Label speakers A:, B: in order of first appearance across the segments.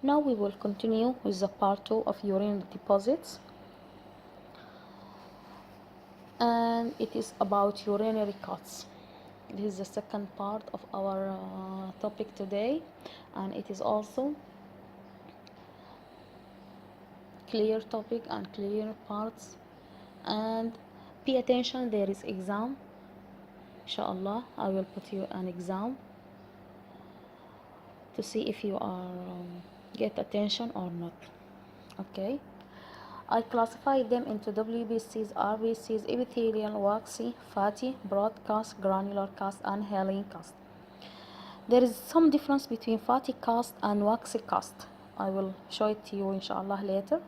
A: Now we will continue with the part 2 of urine deposits, and it is about urinary cuts. This is the second part of our topic today, and it is also clear topic and clear parts. And pay attention, there is exam. Inshallah, I will put you an exam to see if you are get attention or not. Okay, I classify them into WBCs, RBCs, epithelial, waxy, fatty, broadcast, granular cast, and hyaline cast. There is some difference between fatty cast and waxy cast. I will show it to you inshallah later.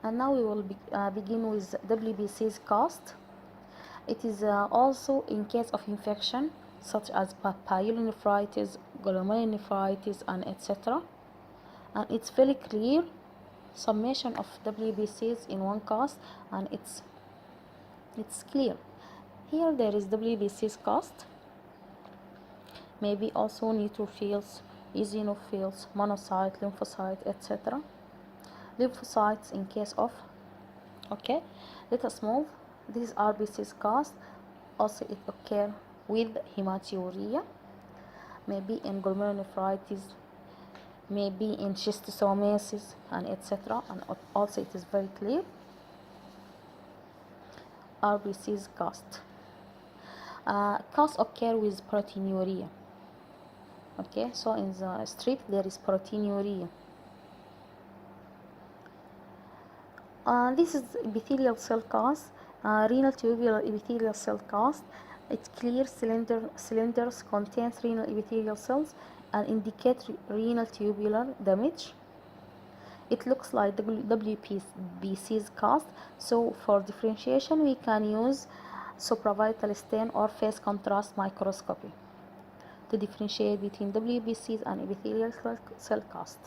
A: And now we will begin with WBC's cast. It is also in case of infection such as pyelonephritis, glomerulonephritis, and etc. And it's very clear summation of WBCs in one cast, and it's clear. Here there is WBC's cast, maybe also neutrophils, eosinophils, monocyte, lymphocyte, etc. Lymphocytes in case of, okay, let us move. This RBC's cast, also it occur with hematuria, maybe in glomerulonephritis, maybe in schistosomiasis, and etc. And also it is very clear RBC's cast. Cast occur with proteinuria. Okay, so in the strip there is proteinuria. This is epithelial cell cast, renal tubular epithelial cell cast. It's clear cylinders contains renal epithelial cells and indicate renal tubular damage. It looks like the WBC's cast. So for differentiation we can use supravital stain or phase contrast microscopy to differentiate between WBCs and epithelial cell cast.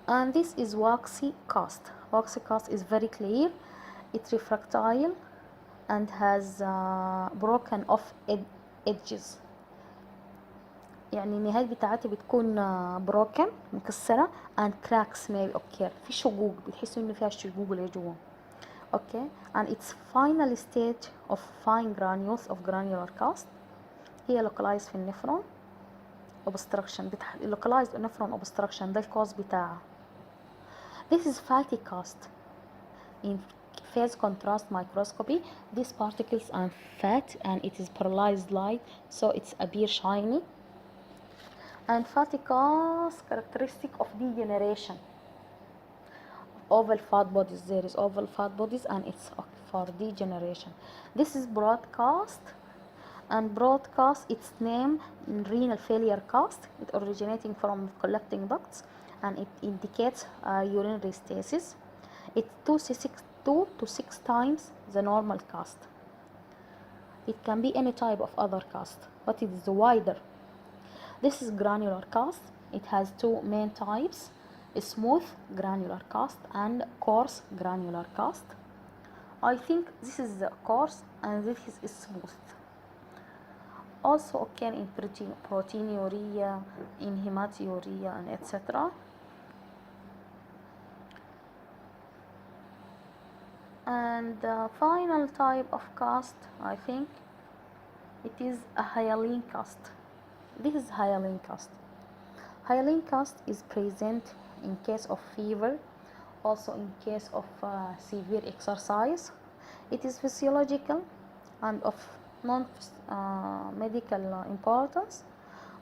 A: And this is waxy cast. Waxy cast is very clear. It's refractile and has broken off edges. يعني النهايات بتاعتها بتكون broken مكسرة and cracks may occur. في شقوق، بتحسوا إنه فيها شقوق لجوا. Okay, and it's final stage of fine granules of granular cast. هي localized في النفرون obstruction. localized nephron obstruction ده الكوز بتاعها. This is fatty cast. In phase contrast microscopy, these particles are fat and it is polarized light, so it's appear shiny. And fatty cast characteristic of degeneration. Oval fat bodies, there is oval fat bodies and it's for degeneration. This is broadcast, and broadcast, its name renal failure cast. It originating from collecting ducts and it indicates urinary stasis. It's 2 to 6 times the normal cast. It can be any type of other cast, but it is wider. This is granular cast. It has two main types: a smooth granular cast and coarse granular cast. I think this is the coarse and this is smooth. Also occur in proteinuria, in hematuria, and etc. And the final type of cast, I think it is a hyaline cast. This is hyaline cast. Hyaline cast is present in case of fever, also in case of severe exercise. It is physiological and of non-medical importance,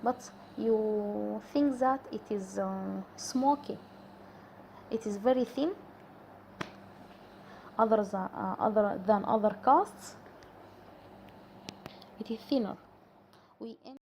A: but you think that it is smoky. It is very thin, other than other casts. It is thinner.